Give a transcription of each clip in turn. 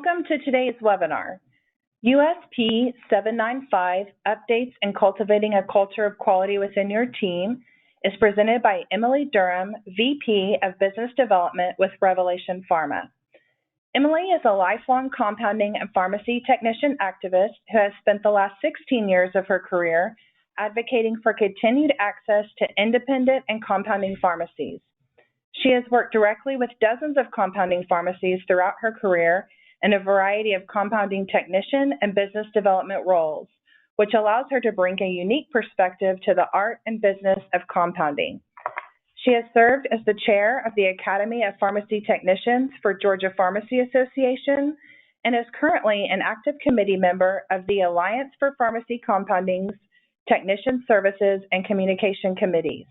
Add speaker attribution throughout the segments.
Speaker 1: Welcome to today's webinar. USP 795, Updates in Cultivating a Culture of Quality Within Your Team, is presented by Emily Durham, VP of Business Development with Revelation Pharma. Emily is a lifelong compounding and pharmacy technician activist who has spent the last 16 years of her career advocating for continued access to independent and compounding pharmacies. She has worked directly with dozens of compounding pharmacies throughout her career in a variety of compounding technician and business development roles, which allows her to bring a unique perspective to the art and business of compounding. She has served as the chair of the Academy of Pharmacy Technicians for Georgia Pharmacy Association and is currently an active committee member of the Alliance for Pharmacy Compounding's Technician Services and Communication Committees.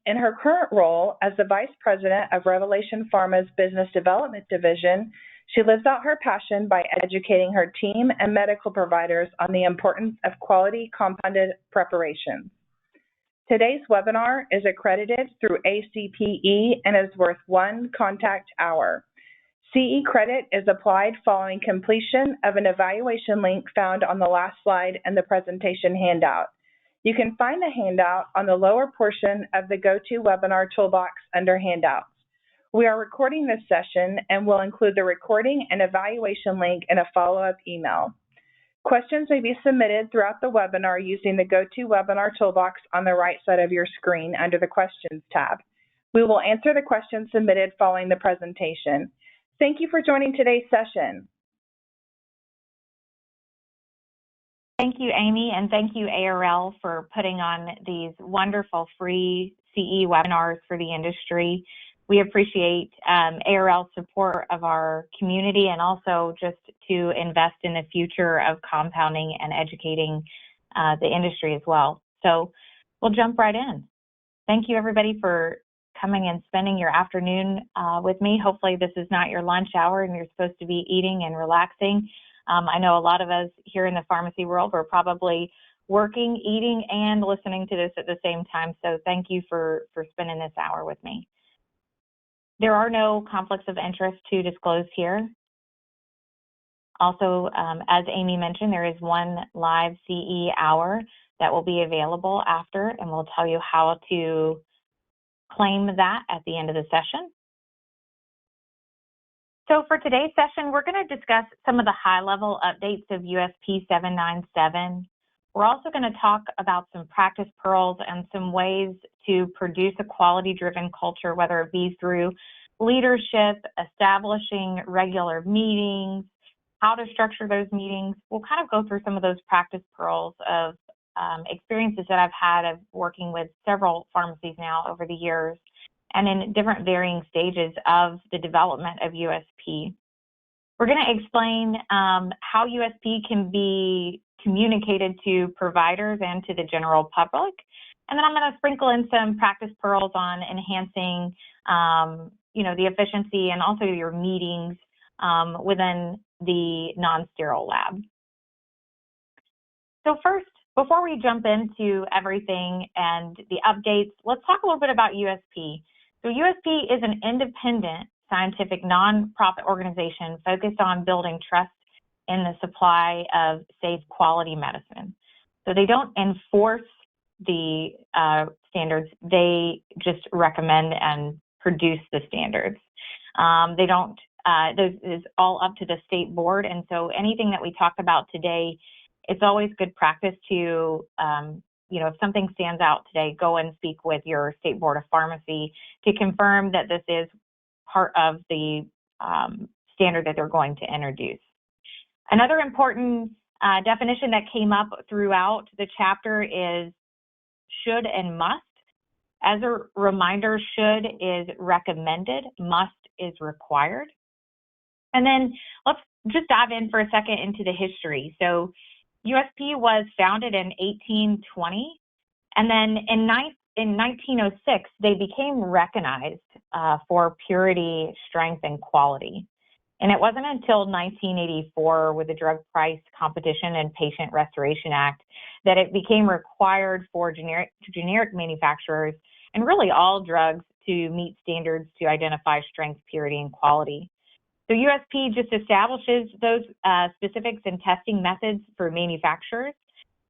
Speaker 1: In her current role as the Vice President of Revelation Pharma's Business Development Division, she lives out her passion by educating her team and medical providers on the importance of quality compounded preparations. Today's webinar is accredited through ACPE and is worth 1 contact hour. CE credit is applied following completion of an evaluation link found on the last slide in the presentation handout. You can find the handout on the lower portion of the GoToWebinar toolbox under Handouts. We are recording this session and will include the recording and evaluation link in a follow-up email. Questions may be submitted throughout the webinar using the GoToWebinar toolbox on the right side of your screen under the Questions tab. We will answer the questions submitted following the presentation. Thank you for joining today's session.
Speaker 2: Thank you, Amy, and thank you, ARL, for putting on these wonderful free CE webinars for the industry. We appreciate ARL's support of our community and also just to invest in the future of compounding and educating the industry as well. So we'll jump right in. Thank you, everybody, for coming and spending your afternoon with me. Hopefully this is not your lunch hour and you're supposed to be eating and relaxing. I know a lot of us here in the pharmacy world are probably working, eating, and listening to this at the same time. So thank you for spending this hour with me. There are no conflicts of interest to disclose here. Also, as Amy mentioned, there is 1 live CE hour that will be available after, and we'll tell you how to claim that at the end of the session. So for today's session, we're going to discuss some of the high-level updates of USP 797. We're also going to talk about some practice pearls and some ways to produce a quality-driven culture, whether it be through leadership, establishing regular meetings, how to structure those meetings. We'll kind of go through some of those practice pearls of experiences that I've had of working with several pharmacies now over the years and in different varying stages of the development of USP. We're going to explain how USP can be communicated to providers and to the general public. And then I'm going to sprinkle in some practice pearls on enhancing, the efficiency and also your meetings within the non-sterile lab. So first, before we jump into everything and the updates, let's talk a little bit about USP. So USP is an independent scientific nonprofit organization focused on building trust in the supply of safe quality medicine. So they don't enforce the standards, they just recommend and produce the standards. This is all up to the state board, and so anything that we talk about today, it's always good practice to if something stands out today, go and speak with your state board of pharmacy to confirm that this is part of the standard that they're going to introduce. Another important definition that came up throughout the chapter is should and must. As a reminder, should is recommended, must is required. And then let's just dive in for a second into the history. So USP was founded in 1820, and then in 1906, they became recognized for purity, strength, and quality. And it wasn't until 1984 with the Drug Price Competition and Patient Restoration Act that it became required for generic manufacturers and really all drugs to meet standards to identify strength, purity, and quality. So USP just establishes those specifics and testing methods for manufacturers.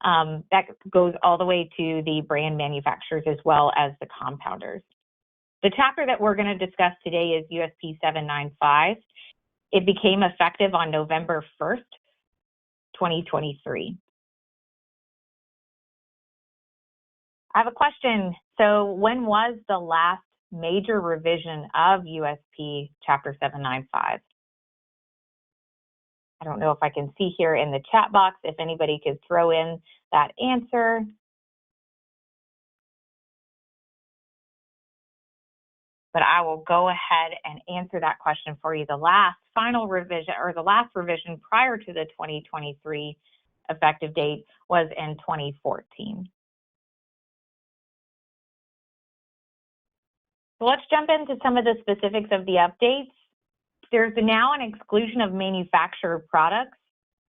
Speaker 2: That goes all the way to the brand manufacturers as well as the compounders. The chapter that we're going to discuss today is USP 795. It became effective on November 1st, 2023. I have a question. So when was the last major revision of USP Chapter 795? I don't know if I can see here in the chat box if anybody could throw in that answer. But I will go ahead and answer that question for you. The last final revision, or the last revision prior to the 2023 effective date, was in 2014. So let's jump into some of the specifics of the updates. There's now an exclusion of manufacturer products.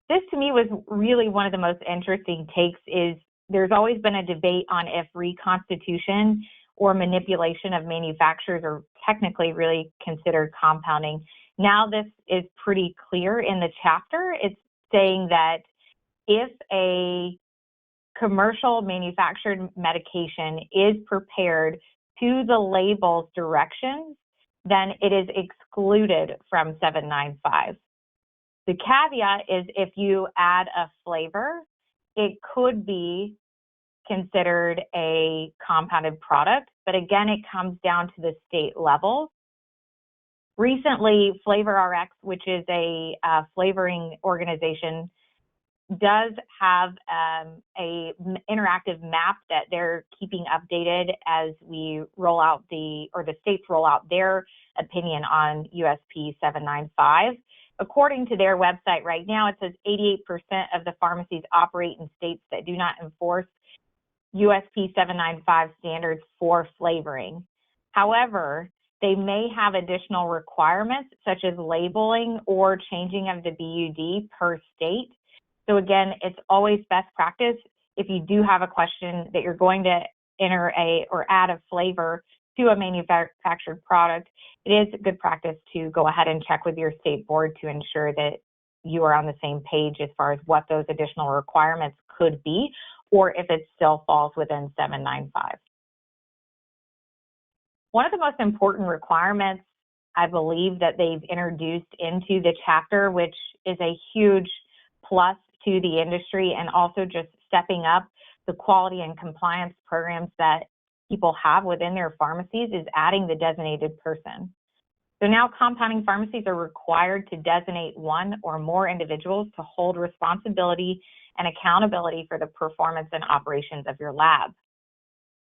Speaker 2: This to me was really one of the most interesting takes. Is there's always been a debate on if reconstitution or manipulation of manufacturers are technically really considered compounding. Now this is pretty clear in the chapter. It's saying that if a commercial manufactured medication is prepared to the label's directions, then it is excluded from 795. The caveat is if you add a flavor, it could be considered a compounded product, but again, it comes down to the state level. Recently, FlavorRx, which is a flavoring organization, does have a interactive map that they're keeping updated as we roll out the states roll out their opinion on USP 795. According to their website right now, it says 88% of the pharmacies operate in states that do not enforce USP 795 standards for flavoring. However, they may have additional requirements such as labeling or changing of the BUD per state. So again, it's always best practice if you do have a question that you're going to enter or add a flavor to a manufactured product, it is good practice to go ahead and check with your state board to ensure that you are on the same page as far as what those additional requirements could be, or if it still falls within 795. One of the most important requirements, I believe, that they've introduced into the chapter, which is a huge plus to the industry and also just stepping up the quality and compliance programs that people have within their pharmacies, is adding the designated person. So now compounding pharmacies are required to designate one or more individuals to hold responsibility and accountability for the performance and operations of your lab.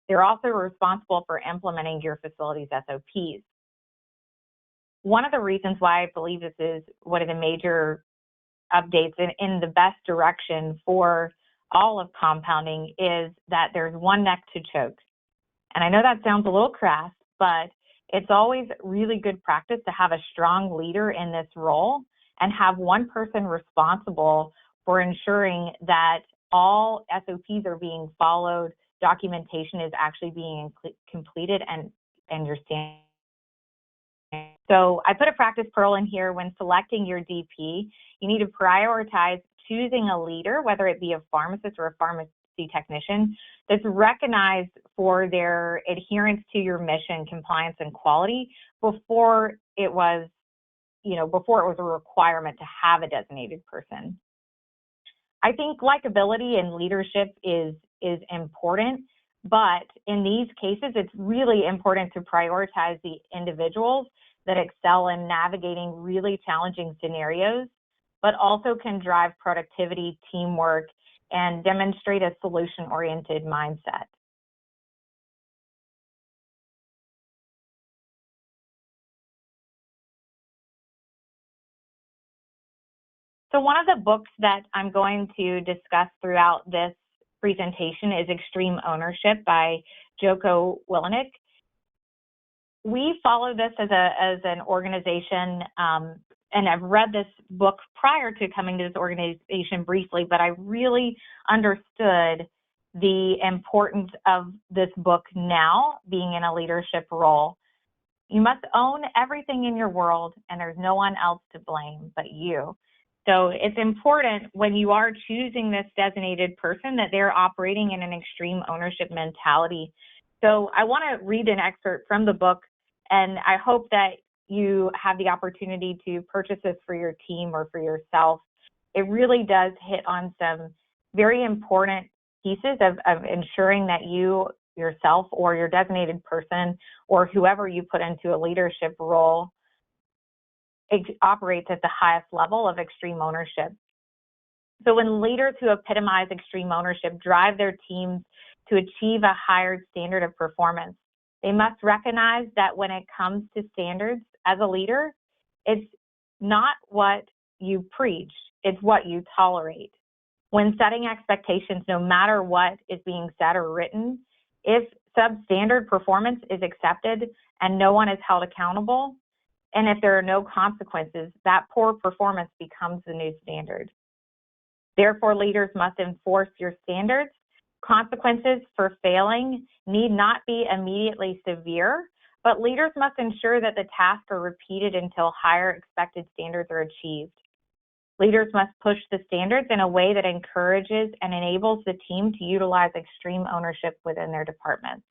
Speaker 2: They're also responsible for implementing your facility's SOPs. One of the reasons why I believe this is one of the major updates in the best direction for all of compounding is that there's one neck to choke. And I know that sounds a little crass, but it's always really good practice to have a strong leader in this role and have one person responsible for ensuring that all SOPs are being followed, documentation is actually being completed, and you're standing. So I put a practice pearl in here. When selecting your DP, you need to prioritize choosing a leader, whether it be a pharmacist or a pharmacy technician, that's recognized for their adherence to your mission, compliance, and quality before it was a requirement to have a designated person. I think likability and leadership is important, but in these cases, it's really important to prioritize the individuals that excel in navigating really challenging scenarios, but also can drive productivity, teamwork, and demonstrate a solution-oriented mindset. So one of the books that I'm going to discuss throughout this presentation is Extreme Ownership by Jocko Willink. We follow this as an organization, and I've read this book prior to coming to this organization briefly, but I really understood the importance of this book now, being in a leadership role. You must own everything in your world, and there's no one else to blame but you. So it's important when you are choosing this designated person that they're operating in an extreme ownership mentality. So I want to read an excerpt from the book, and I hope that you have the opportunity to purchase this for your team or for yourself. It really does hit on some very important pieces of ensuring that you yourself or your designated person or whoever you put into a leadership role operates at the highest level of extreme ownership. So when leaders who epitomize extreme ownership drive their teams to achieve a higher standard of performance, they must recognize that when it comes to standards as a leader, it's not what you preach, it's what you tolerate. When setting expectations, no matter what is being said or written, if substandard performance is accepted and no one is held accountable, and if there are no consequences, that poor performance becomes the new standard. Therefore, leaders must enforce your standards. Consequences for failing need not be immediately severe, but leaders must ensure that the tasks are repeated until higher expected standards are achieved. Leaders must push the standards in a way that encourages and enables the team to utilize extreme ownership within their departments.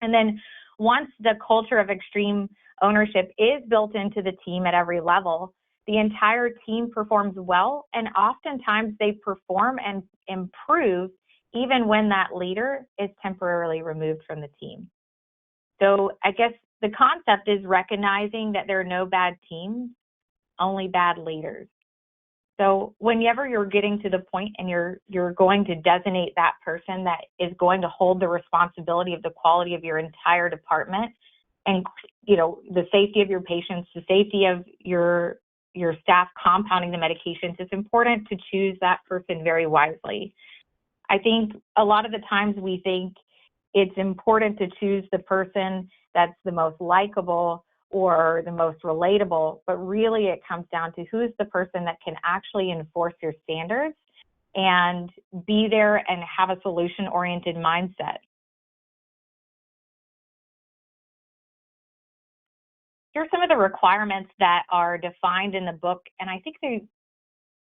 Speaker 2: And then once the culture of extreme ownership is built into the team at every level, the entire team performs well, and oftentimes they perform and improve even when that leader is temporarily removed from the team. So I guess the concept is recognizing that there are no bad teams, only bad leaders. So whenever you're getting to the point and you're going to designate that person that is going to hold the responsibility of the quality of your entire department and, you know, the safety of your patients, the safety of your staff compounding the medications, it's important to choose that person very wisely. I think a lot of the times we think it's important to choose the person that's the most likable or the most relatable, but really it comes down to who's the person that can actually enforce your standards and be there and have a solution-oriented mindset. Here are some of the requirements that are defined in the book, and I think they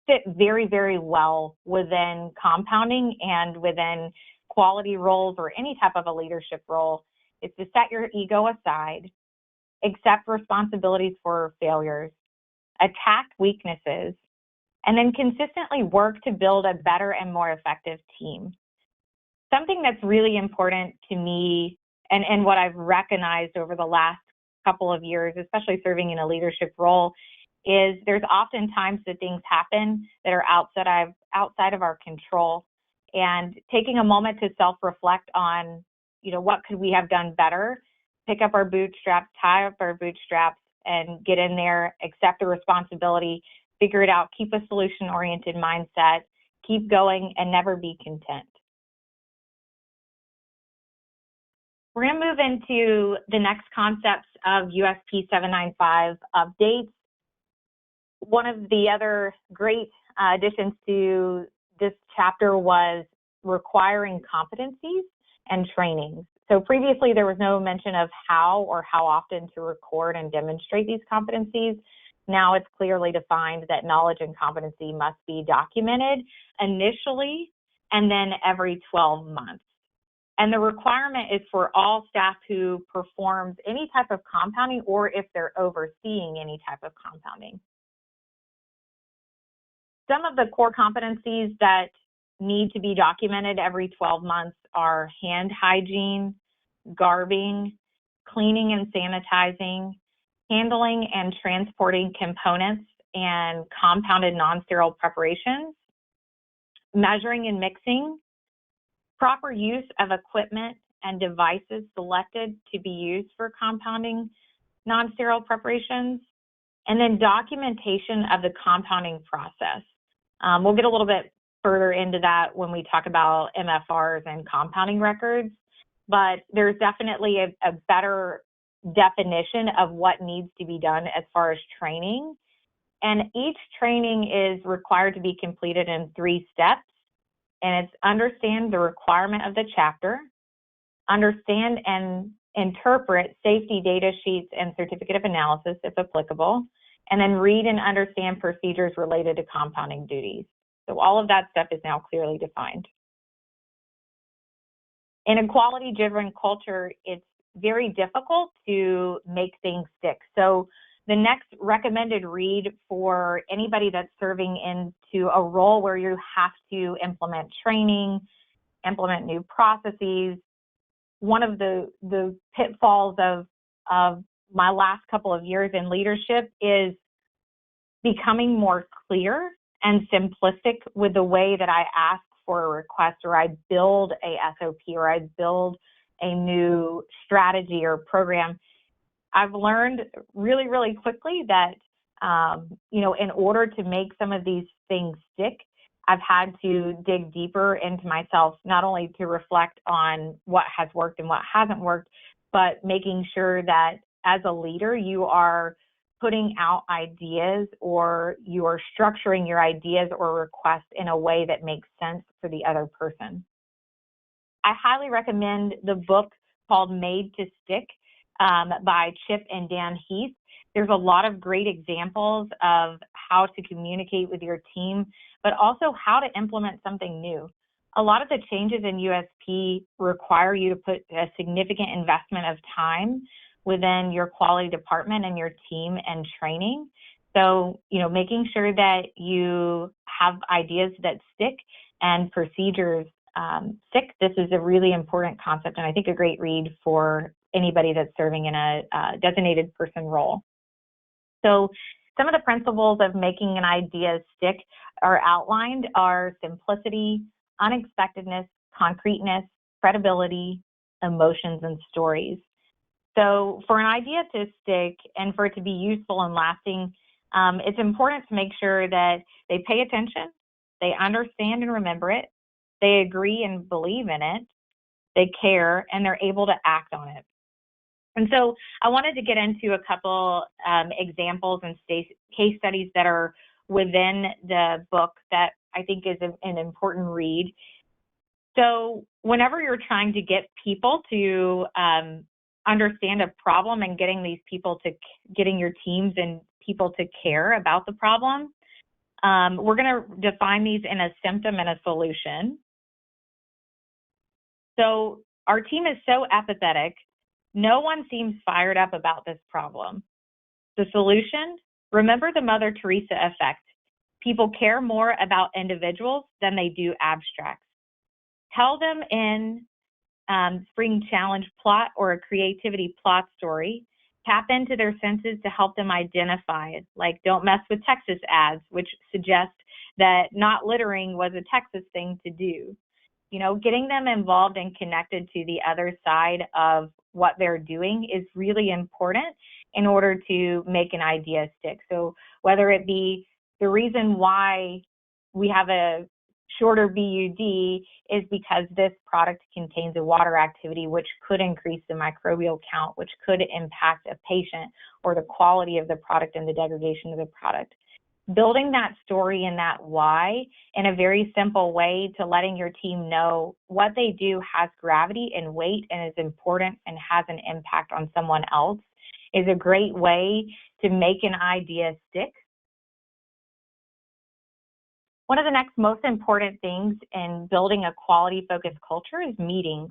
Speaker 2: fit very, very well within compounding and within quality roles or any type of a leadership role. It's to set your ego aside, accept responsibilities for failures, attack weaknesses, and then consistently work to build a better and more effective team. Something that's really important to me and what I've recognized over the last couple of years, especially serving in a leadership role, is there's often times that things happen that are outside of our control. And taking a moment to self-reflect on, you know, what could we have done better, pick up our bootstraps, tie up our bootstraps, and get in there, accept the responsibility, figure it out, keep a solution-oriented mindset, keep going, and never be content. We're going to move into the next concepts of USP 795 updates. One of the other great additions to this chapter was requiring competencies and trainings. So previously there was no mention of how or how often to record and demonstrate these competencies. Now it's clearly defined that knowledge and competency must be documented initially and then every 12 months. And the requirement is for all staff who performs any type of compounding or if they're overseeing any type of compounding. Some of the core competencies that need to be documented every 12 months are hand hygiene, garbing, cleaning and sanitizing, handling and transporting components and compounded non-sterile preparations, measuring and mixing, proper use of equipment and devices selected to be used for compounding non-sterile preparations, and then documentation of the compounding process. We'll get a little bit further into that when we talk about MFRs and compounding records, but there's definitely a better definition of what needs to be done as far as training. And each training is required to be completed in 3 steps. And it's understand the requirement of the chapter, understand and interpret safety data sheets and certificate of analysis if applicable, and then read and understand procedures related to compounding duties. So all of that stuff is now clearly defined. In a quality-driven culture, it's very difficult to make things stick. So the next recommended read for anybody that's serving into a role where you have to implement training, implement new processes, one of the pitfalls of my last couple of years in leadership is becoming more clear and simplistic with the way that I ask for a request, or I build a SOP, or I build a new strategy or program. I've learned really, really quickly that, in order to make some of these things stick, I've had to dig deeper into myself, not only to reflect on what has worked and what hasn't worked, but making sure that as a leader, you are putting out ideas, or you are structuring your ideas or requests in a way that makes sense for the other person. I highly recommend the book called Made to Stick by Chip and Dan Heath. There's a lot of great examples of how to communicate with your team, but also how to implement something new. A lot of the changes in USP require you to put a significant investment of time within your quality department and your team and training. So, making sure that you have ideas that stick and procedures stick. This is a really important concept, and I think a great read for anybody that's serving in a designated person role. So some of the principles of making an idea stick are outlined are simplicity, unexpectedness, concreteness, credibility, emotions, and stories. So for an idea to stick and for it to be useful and lasting, it's important to make sure that they pay attention, they understand and remember it, they agree and believe in it, they care, and they're able to act on it. And so I wanted to get into a couple examples and case studies that are within the book that I think is an important read. So whenever you're trying to get people to understand a problem and getting your teams and people to care about the problem, we're going to define these in a symptom and a solution. So our team is so apathetic. No one seems fired up about this problem. The solution? Remember the Mother Teresa effect. People care more about individuals than they do abstracts. Tell them in Spring Challenge plot or a creativity plot story. Tap into their senses to help them identify it, like don't mess with Texas ads, which suggest that not littering was a Texas thing to do. Getting them involved and connected to the other side of what they're doing is really important in order to make an idea stick. So whether it be the reason why we have a shorter BUD is because this product contains a water activity which could increase the microbial count, which could impact a patient, or the quality of the product and the degradation of the product. Building that story and that why in a very simple way to letting your team know what they do has gravity and weight and is important and has an impact on someone else is a great way to make an idea stick. One of the next most important things in building a quality-focused culture is meetings.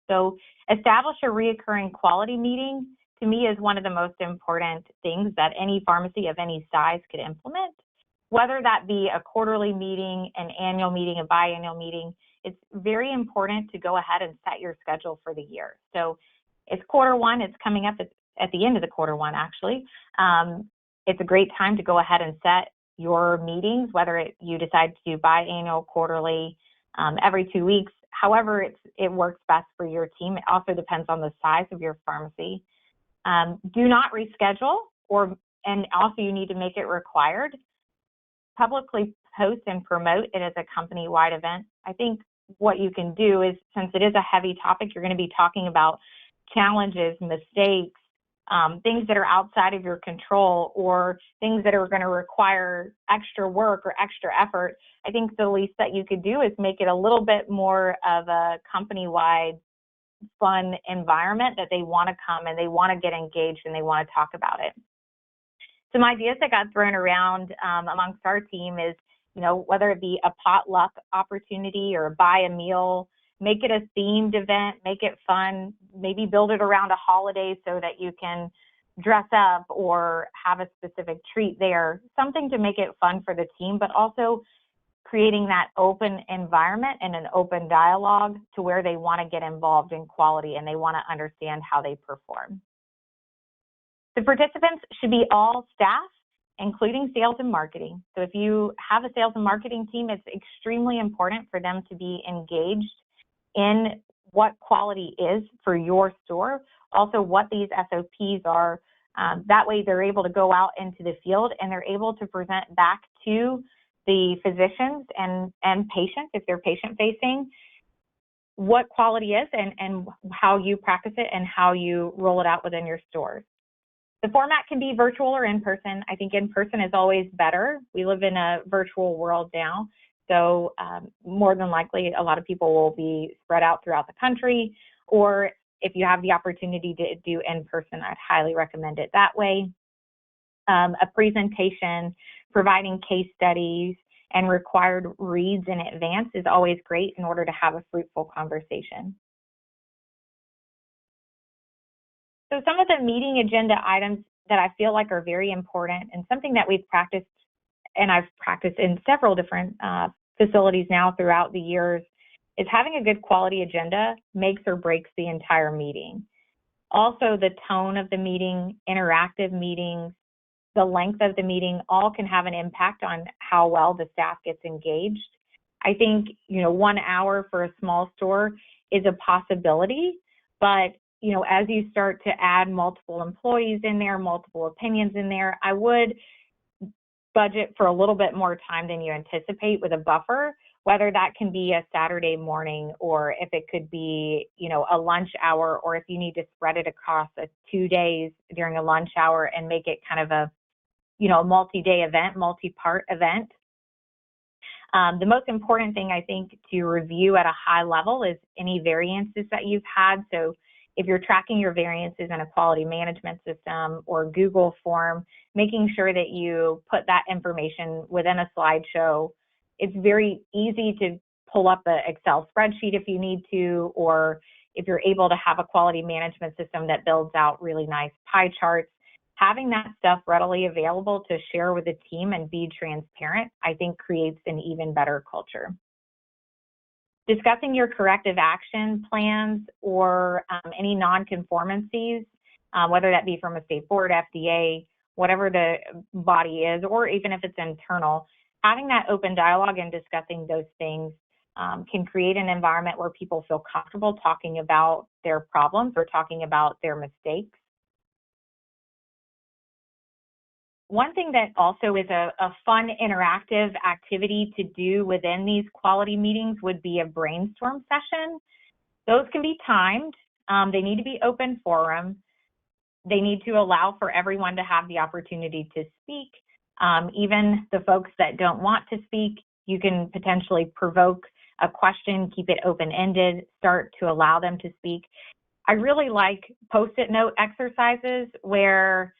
Speaker 2: So establish a reoccurring quality meeting, to me, is one of the most important things that any pharmacy of any size could implement. Whether that be a quarterly meeting, an annual meeting, a biannual meeting, it's very important to go ahead and set your schedule for the year. So it's quarter one, it's coming up at the end of the quarter one, actually. It's a great time to go ahead and set your meetings, whether you decide to do biannual, quarterly, every 2 weeks, however it works best for your team. It also depends on the size of your pharmacy. Do not reschedule, and also you need to make it required. Publicly post and promote it as a company-wide event. I think what you can do is, since it is a heavy topic, you're going to be talking about challenges, mistakes, things that are outside of your control, or things that are going to require extra work or extra effort. I think the least that you could do is make it a little bit more of a company-wide fun environment that they want to come and they want to get engaged and they want to talk about it. Some ideas that got thrown around amongst our team is, whether it be a potluck opportunity or buy a meal, make it a themed event, make it fun, maybe build it around a holiday so that you can dress up or have a specific treat there, something to make it fun for the team, but also creating that open environment and an open dialogue to where they want to get involved in quality and they want to understand how they perform. The participants should be all staff, including sales and marketing. So if you have a sales and marketing team, it's extremely important for them to be engaged in what quality is for your store, also what these SOPs are. That way they're able to go out into the field and they're able to present back to the physicians and patients, if they're patient-facing, what quality is and how you practice it and how you roll it out within your stores. The format can be virtual or in person. I think in person is always better. We live in a virtual world now, so more than likely a lot of people will be spread out throughout the country, or if you have the opportunity to do in person, I'd highly recommend it that way. A presentation, providing case studies, and required reads in advance is always great in order to have a fruitful conversation. So some of the meeting agenda items that I feel like are very important and something that we've practiced, and I've practiced in several different facilities now throughout the years, is having a good quality agenda makes or breaks the entire meeting. Also, the tone of the meeting, interactive meetings, the length of the meeting, all can have an impact on how well the staff gets engaged. I think, 1 hour for a small store is a possibility, but as you start to add multiple employees in there, multiple opinions in there, I would budget for a little bit more time than you anticipate with a buffer, whether that can be a Saturday morning or if it could be, a lunch hour, or if you need to spread it across 2 days during a lunch hour and make it kind of a multi-day event, multi-part event. The most important thing I think to review at a high level is any variances that you've had. So if you're tracking your variances in a quality management system or Google form, making sure that you put that information within a slideshow. It's very easy to pull up an Excel spreadsheet if you need to, or if you're able to have a quality management system that builds out really nice pie charts. Having that stuff readily available to share with the team and be transparent, I think creates an even better culture. Discussing your corrective action plans or any non-conformancies, whether that be from a state board, FDA, whatever the body is, or even if it's internal, having that open dialogue and discussing those things can create an environment where people feel comfortable talking about their problems or talking about their mistakes. One thing that also is a fun interactive activity to do within these quality meetings would be a brainstorm session. Those can be timed. They need to be open forum. They need to allow for everyone to have the opportunity to speak. Even the folks that don't want to speak, you can potentially provoke a question, keep it open-ended, start to allow them to speak. I really like Post-it note exercises where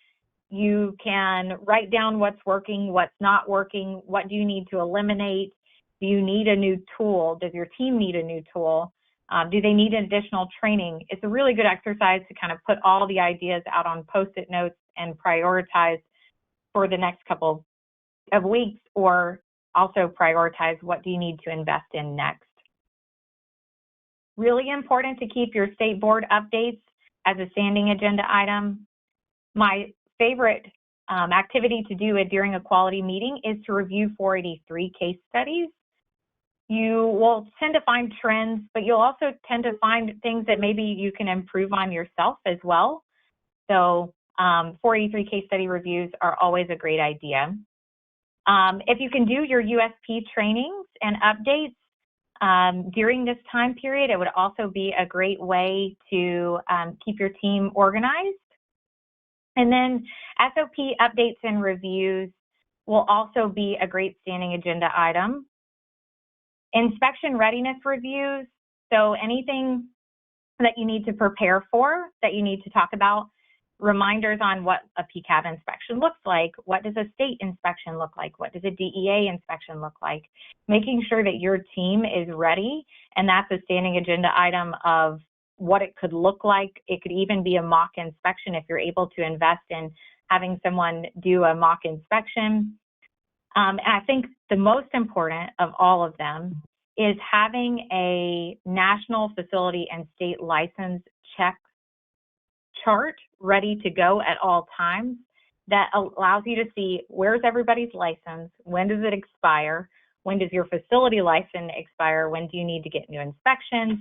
Speaker 2: you can write down what's working, what's not working, what do you need to eliminate? Do you need a new tool? Does your team need a new tool? Do they need additional training? It's a really good exercise to kind of put all the ideas out on Post-it notes and prioritize for the next couple of weeks, or also prioritize what do you need to invest in next. Really important to keep your state board updates as a standing agenda item. My favorite activity to do during a quality meeting is to review 483 case studies. You will tend to find trends, but you'll also tend to find things that maybe you can improve on yourself as well. So 483 case study reviews are always a great idea. If you can do your USP trainings and updates during this time period, it would also be a great way to keep your team organized. And then SOP updates and reviews will also be a great standing agenda item. Inspection readiness reviews, so anything that you need to prepare for, that you need to talk about, reminders on what a PCAB inspection looks like, what does a state inspection look like, what does a DEA inspection look like, making sure that your team is ready, and that's a standing agenda item of what it could look like. It could even be a mock inspection if you're able to invest in having someone do a mock inspection. And I think the most important of all of them is having a national facility and state license check chart ready to go at all times that allows you to see where's everybody's license, when does it expire, when does your facility license expire, when do you need to get new inspections,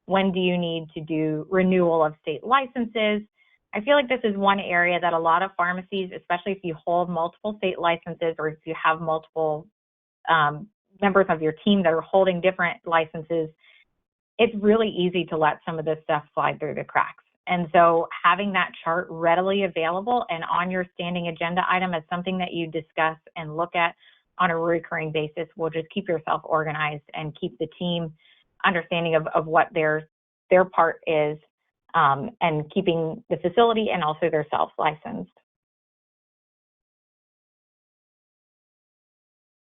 Speaker 2: when do you need to do renewal of state licenses. I feel like this is one area that a lot of pharmacies, especially if you hold multiple state licenses or if you have multiple members of your team that are holding different licenses, it's really easy to let some of this stuff slide through the cracks. And so having that chart readily available and on your standing agenda item as something that you discuss and look at on a recurring basis will just keep yourself organized and keep the team understanding of what their part is, and keeping the facility and also their self-licensed.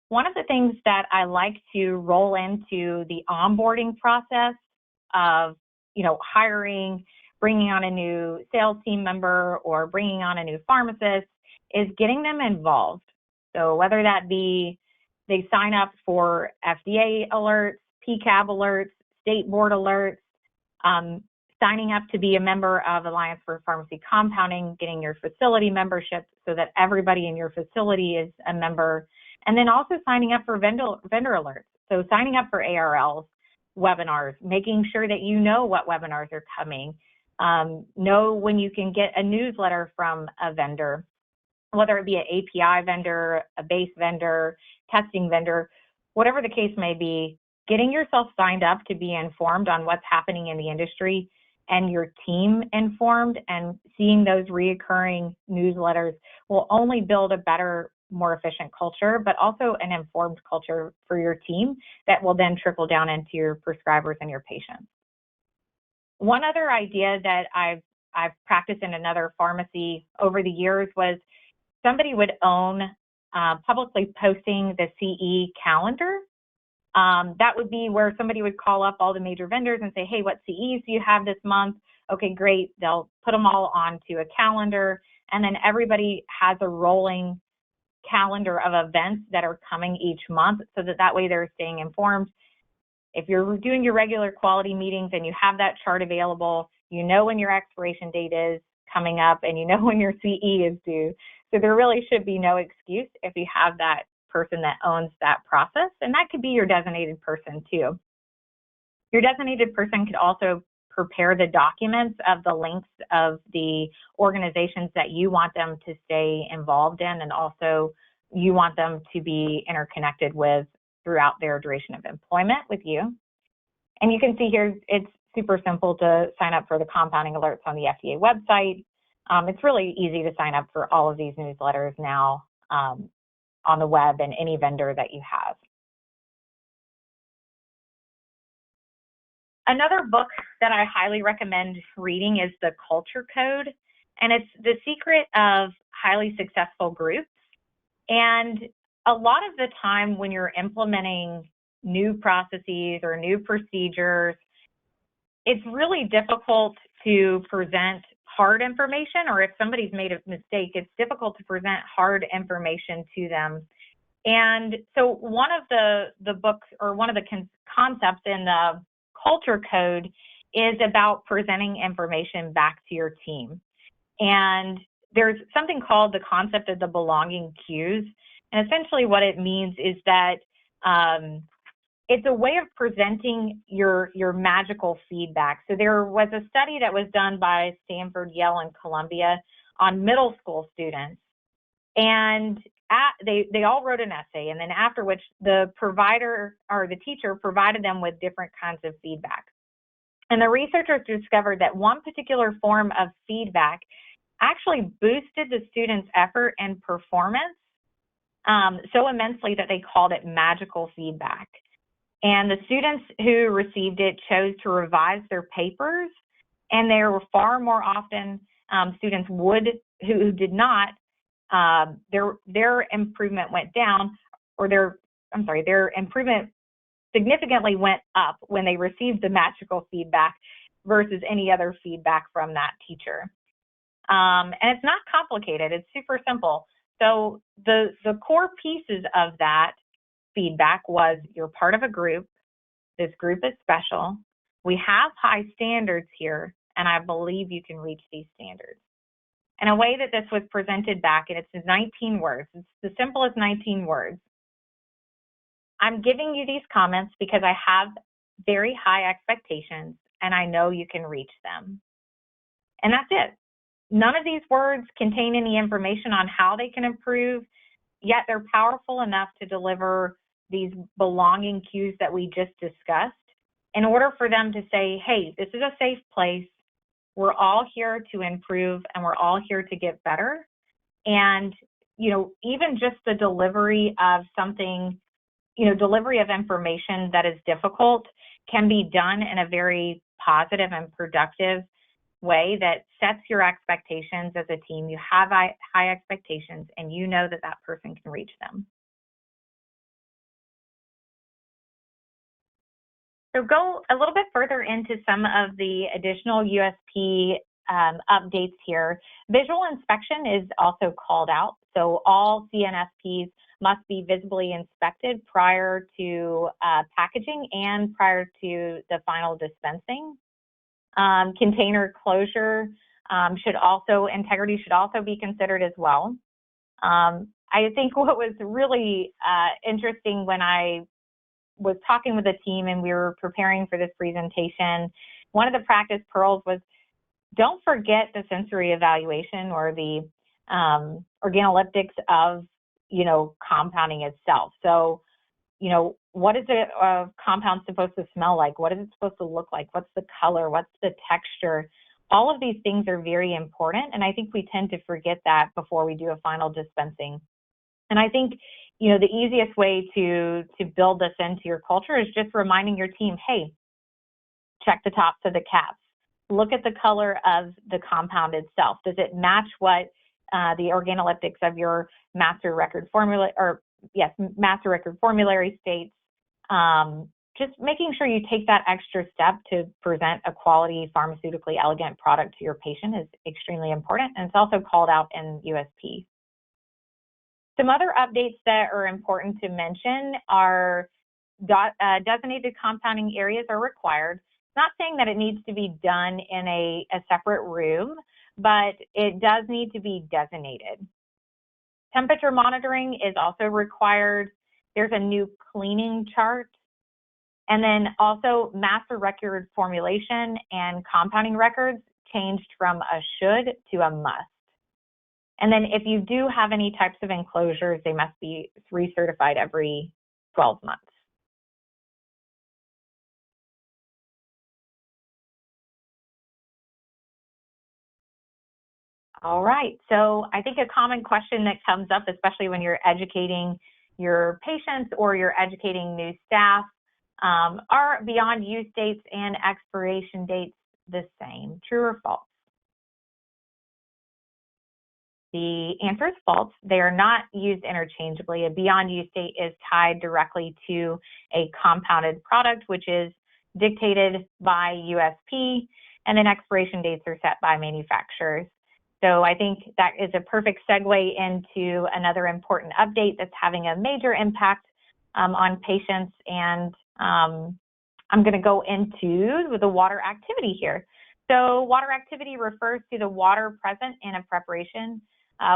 Speaker 2: One of the things that I like to roll into the onboarding process of, hiring, bringing on a new sales team member or bringing on a new pharmacist is getting them involved. So whether that be they sign up for FDA alerts, PCAB alerts, state board alerts, signing up to be a member of Alliance for Pharmacy Compounding, getting your facility membership so that everybody in your facility is a member, and then also signing up for vendor alerts. So signing up for ARLs, webinars, making sure that you know what webinars are coming, know when you can get a newsletter from a vendor, whether it be an API vendor, a base vendor, testing vendor, whatever the case may be, getting yourself signed up to be informed on what's happening in the industry and your team informed and seeing those reoccurring newsletters will only build a better, more efficient culture, but also an informed culture for your team that will then trickle down into your prescribers and your patients. One other idea that I've practiced in another pharmacy over the years was somebody would own publicly posting the CE calendar. That would be where somebody would call up all the major vendors and say, hey, what CEs do you have this month? Okay, great. They'll put them all onto a calendar, and then everybody has a rolling calendar of events that are coming each month so that way they're staying informed. If you're doing your regular quality meetings and you have that chart available, you know when your expiration date is coming up and you know when your CE is due. So there really should be no excuse if you have that person that owns that process, and that could be your designated person too. Your designated person could also prepare the documents of the links of the organizations that you want them to stay involved in, and also you want them to be interconnected with throughout their duration of employment with you. And you can see here, it's super simple to sign up for the compounding alerts on the FDA website. It's really easy to sign up for all of these newsletters now on the web and any vendor that you have. Another book that I highly recommend reading is The Culture Code, and it's the secret of highly successful groups. And a lot of the time when you're implementing new processes or new procedures, it's really difficult to present hard information, or if somebody's made a mistake, it's difficult to present hard information to them. And so one of the books, or one of the concepts in the Culture Code, is about presenting information back to your team. And there's something called the concept of the belonging cues. And essentially what it means is that it's a way of presenting your magical feedback. So there was a study that was done by Stanford, Yale, and Columbia on middle school students. And they all wrote an essay, and then after which the provider or the teacher provided them with different kinds of feedback. And the researchers discovered that one particular form of feedback actually boosted the students' effort and performance so immensely that they called it magical feedback. And the students who received it chose to revise their papers And there were far more often students who did not, their improvement went down, or their improvement significantly went up when they received the magical feedback versus any other feedback from that teacher. And it's not complicated, it's super simple. So the core pieces of that feedback was, you're part of a group, this group is special, we have high standards here, and I believe you can reach these standards. And a way that this was presented back, and it's 19 words, it's the simplest 19 words. I'm giving you these comments because I have very high expectations and I know you can reach them. And that's it. None of these words contain any information on how they can improve, yet they're powerful enough to deliver these belonging cues that we just discussed in order for them to say, hey, this is a safe place. We're all here to improve and we're all here to get better. And, even just the delivery of something, delivery of information that is difficult can be done in a very positive and productive way that sets your expectations as a team. You have high expectations and you know that that person can reach them. So go a little bit further into some of the additional USP updates here. Visual inspection is also called out. So all CNSPs must be visibly inspected prior to packaging and prior to the final dispensing. Container closure integrity should also be considered as well. I think what was really interesting when I was talking with the team and we were preparing for this presentation, one of the practice pearls was, don't forget the sensory evaluation or the organoleptics of, compounding itself. So, what is a compound supposed to smell like? What is it supposed to look like? What's the color? What's the texture? All of these things are very important, and I think we tend to forget that before we do a final dispensing. And I think, the easiest way to build this into your culture is just reminding your team, hey, check the tops of the caps. Look at the color of the compound itself. Does it match what the organoleptics of your master record formula, master record formulary states? Just making sure you take that extra step to present a quality, pharmaceutically elegant product to your patient is extremely important, and it's also called out in USP. Some other updates that are important to mention are designated compounding areas are required. Not saying that it needs to be done in a separate room, but it does need to be designated. Temperature monitoring is also required. There's a new cleaning chart. And then also master record formulation and compounding records changed from a should to a must. And then if you do have any types of enclosures, they must be recertified every 12 months. All right, so I think a common question that comes up, especially when you're educating your patients or you're educating new staff, are beyond use dates and expiration dates the same, true or false? The answer is false. They are not used interchangeably. A beyond use date is tied directly to a compounded product, which is dictated by USP, and then expiration dates are set by manufacturers. So I think that is a perfect segue into another important update that's having a major impact on patients. And I'm going to go into the water activity here. So water activity refers to the water present in a preparation,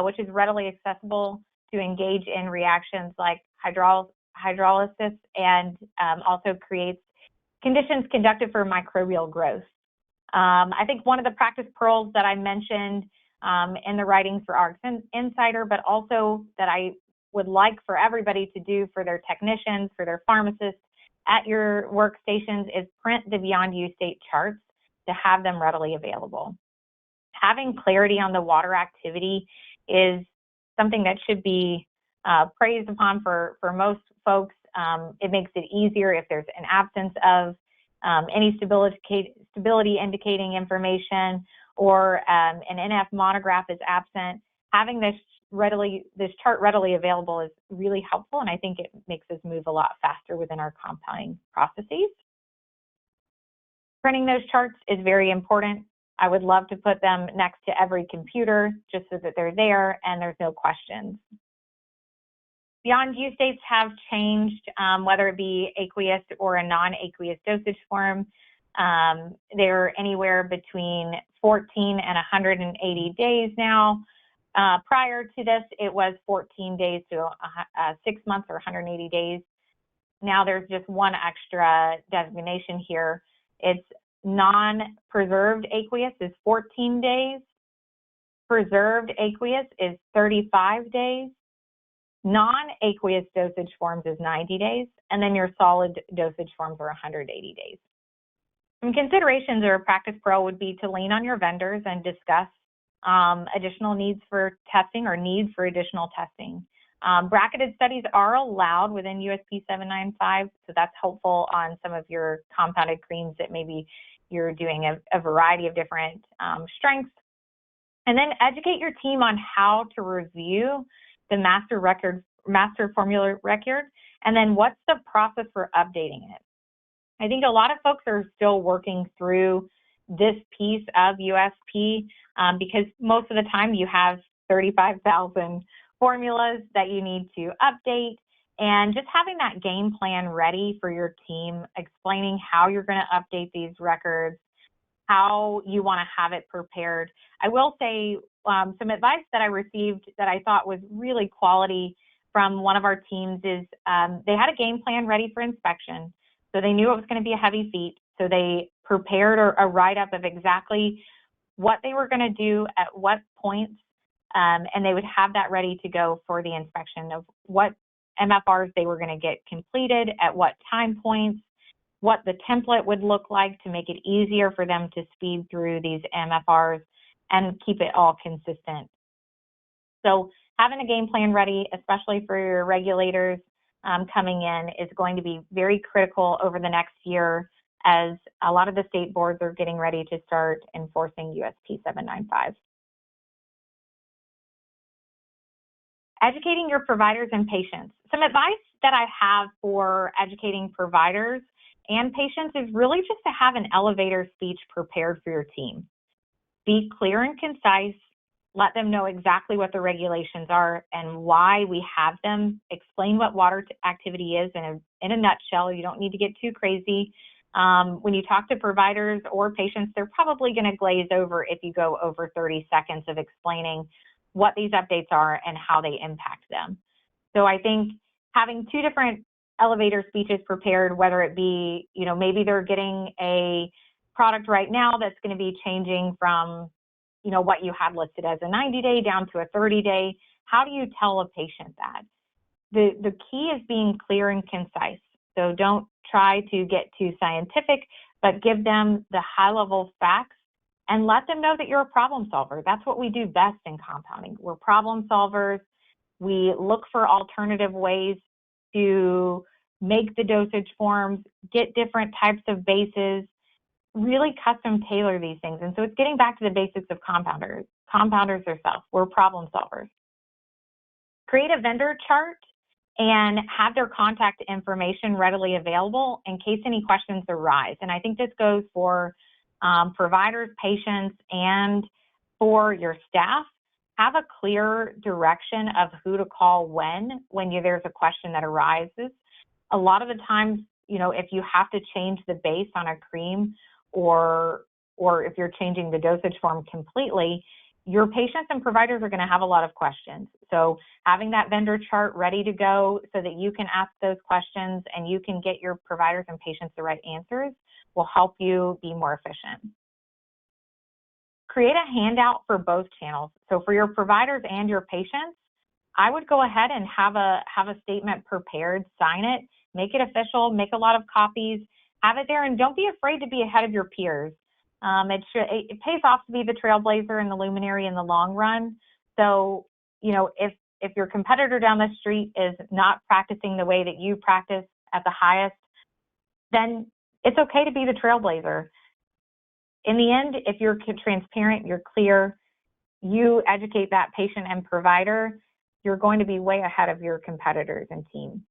Speaker 2: which is readily accessible to engage in reactions like hydrolysis and also creates conditions conducive for microbial growth. I think one of the practice pearls that I mentioned in the writings for Arcs Insider, but also that I would like for everybody to do for their technicians, for their pharmacists at your workstations is print the beyond use date charts to have them readily available. Having clarity on the water activity is something that should be praised upon for most folks. It makes it easier if there's an absence of any stability indicating information, or an NF monograph is absent, having this chart readily available is really helpful, and I think it makes us move a lot faster within our compounding processes. Printing those charts is very important. I would love to put them next to every computer just so that they're there and there's no questions. Beyond use dates have changed, whether it be aqueous or a non-aqueous dosage form. They're anywhere between 14 and 180 days now. Prior to this, it was 14 days to 6 months or 180 days. Now there's just one extra designation here. It's non-preserved aqueous is 14 days. Preserved aqueous is 35 days. Non-aqueous dosage forms is 90 days. And then your solid dosage forms are 180 days. Some considerations of a practice pro would be to lean on your vendors and discuss additional needs for testing or need for additional testing. Bracketed studies are allowed within USP 795, so that's helpful on some of your compounded creams that maybe you're doing a variety of different strengths. And then educate your team on how to review the master formula record, and then what's the process for updating it. I think a lot of folks are still working through this piece of USP because most of the time you have 35,000 formulas that you need to update, and just having that game plan ready for your team, explaining how you're going to update these records, how you want to have it prepared. I will say some advice that I received that I thought was really quality from one of our teams is they had a game plan ready for inspection. So they knew it was going to be a heavy feat. So they prepared a write-up of exactly what they were going to do at what points, and they would have that ready to go for the inspection of what MFRs they were going to get completed at what time points, what the template would look like to make it easier for them to speed through these MFRs and keep it all consistent. So having a game plan ready, especially for your regulators coming in, is going to be very critical over the next year as a lot of the state boards are getting ready to start enforcing USP 795. Educating your providers and patients. Some advice that I have for educating providers and patients is really just to have an elevator speech prepared for your team. Be clear and concise. Let them know exactly what the regulations are and why we have them. Explain what water activity is in a nutshell. You don't need to get too crazy. When you talk to providers or patients, they're probably going to glaze over if you go over 30 seconds of explaining what these updates are and how they impact them. So I think having two different elevator speeches prepared, whether it be, maybe they're getting a product right now that's going to be changing from, what you had listed as a 90-day down to a 30-day. How do you tell a patient that? The key is being clear and concise. So don't try to get too scientific, but give them the high-level facts and let them know that you're a problem solver. That's what we do best in compounding. We're problem solvers. We look for alternative ways to make the dosage forms, get different types of bases, really custom tailor these things. And so it's getting back to the basics of compounders. Compounders themselves, we're problem solvers. Create a vendor chart and have their contact information readily available in case any questions arise. And I think this goes for providers, patients, and for your staff. Have a clear direction of who to call when there's a question that arises. A lot of the times, if you have to change the base on a cream or if you're changing the dosage form completely, your patients and providers are going to have a lot of questions. So having that vendor chart ready to go so that you can ask those questions and you can get your providers and patients the right answers will help you be more efficient. Create a handout for both channels. So for your providers and your patients, I would go ahead and have a statement prepared, sign it, make it official, make a lot of copies, have it there, and don't be afraid to be ahead of your peers. It pays off to be the trailblazer and the luminary in the long run. So, if your competitor down the street is not practicing the way that you practice at the highest, then It's okay to be the trailblazer. In the end, if you're transparent, you're clear, you educate that patient and provider, you're going to be way ahead of your competitors and team.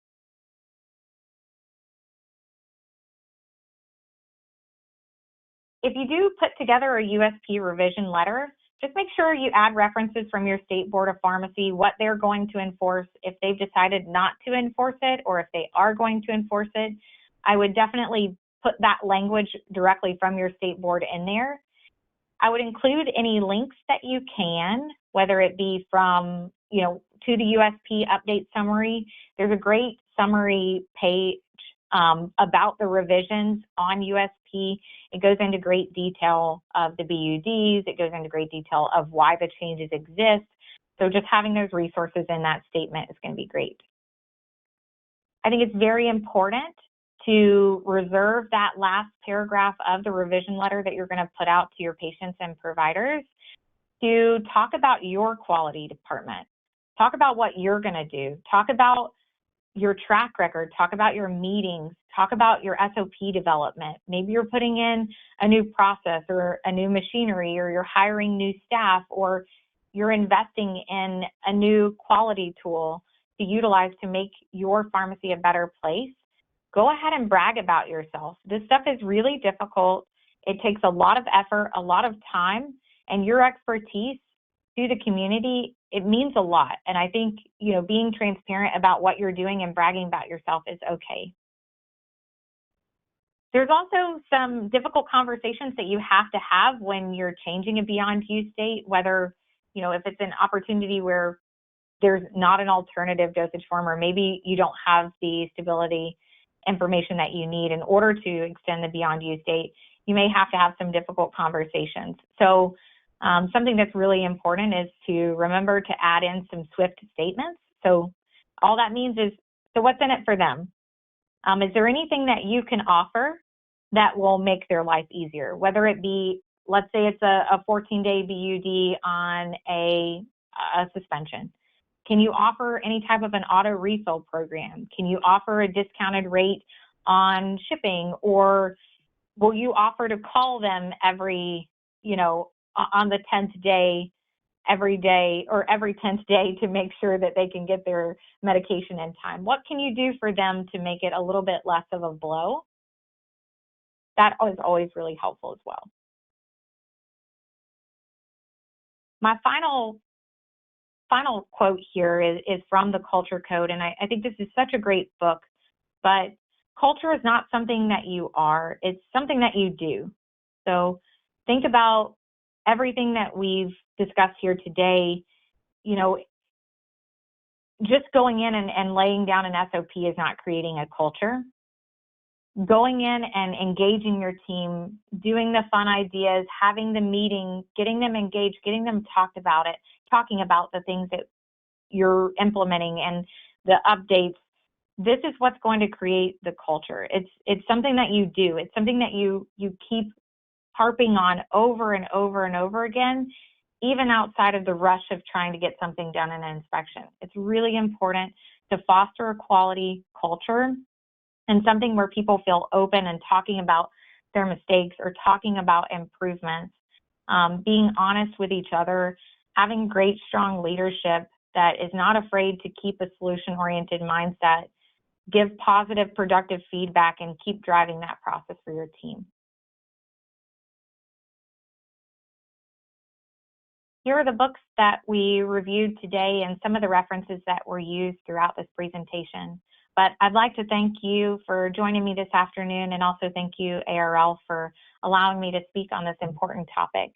Speaker 2: If you do put together a USP revision letter, just make sure you add references from your state board of pharmacy, what they're going to enforce, if they've decided not to enforce it, or if they are going to enforce it. I would definitely put that language directly from your state board in there. I would include any links that you can, whether it be from, to the USP update summary. There's a great summary page about the revisions on USP. It goes into great detail of the BUDs. It goes into great detail of why the changes exist. So just having those resources in that statement is going to be great. I think it's very important to reserve that last paragraph of the revision letter that you're going to put out to your patients and providers to talk about your quality department. Talk about what you're going to do. Talk about your track record. Talk about your meetings. Talk about your SOP development. Maybe you're putting in a new process or a new machinery, or you're hiring new staff, or you're investing in a new quality tool to utilize to make your pharmacy a better place. Go ahead and brag about yourself. This stuff is really difficult. It takes a lot of effort, a lot of time, and your expertise to the community, it means a lot. And I think, being transparent about what you're doing and bragging about yourself is okay. There's also some difficult conversations that you have to have when you're changing a beyond use state, whether, if it's an opportunity where there's not an alternative dosage form, or maybe you don't have the stability information that you need in order to extend the beyond use date, you may have to have some difficult conversations. So something that's really important is to remember to add in some SWIFT statements. So all that means is, so what's in it for them? Is there anything that you can offer that will make their life easier? Whether it be, let's say it's a 14-day BUD on a suspension. Can you offer any type of an auto refill program? Can you offer a discounted rate on shipping? Or will you offer to call them every, on the 10th day, every day, or every 10th day to make sure that they can get their medication in time? What can you do for them to make it a little bit less of a blow? That is always really helpful as well. My final quote here is from the Culture Code, and I think this is such a great book, but culture is not something that you are, it's something that you do. So think about everything that we've discussed here today. Just going in and laying down an SOP is not creating a culture. Going in and engaging your team, doing the fun ideas, having the meeting, getting them engaged, getting them talking about the things that you're implementing and the updates. This is what's going to create the culture. It's something that you do. It's something that you keep harping on over and over and over again, even outside of the rush of trying to get something done in an inspection. It's really important to foster a quality culture and something where people feel open and talking about their mistakes or talking about improvements, being honest with each other, having great, strong leadership that is not afraid to keep a solution-oriented mindset, give positive, productive feedback, and keep driving that process for your team. Here are the books that we reviewed today and some of the references that were used throughout this presentation. But I'd like to thank you for joining me this afternoon, and also thank you, ARL, for allowing me to speak on this important topic.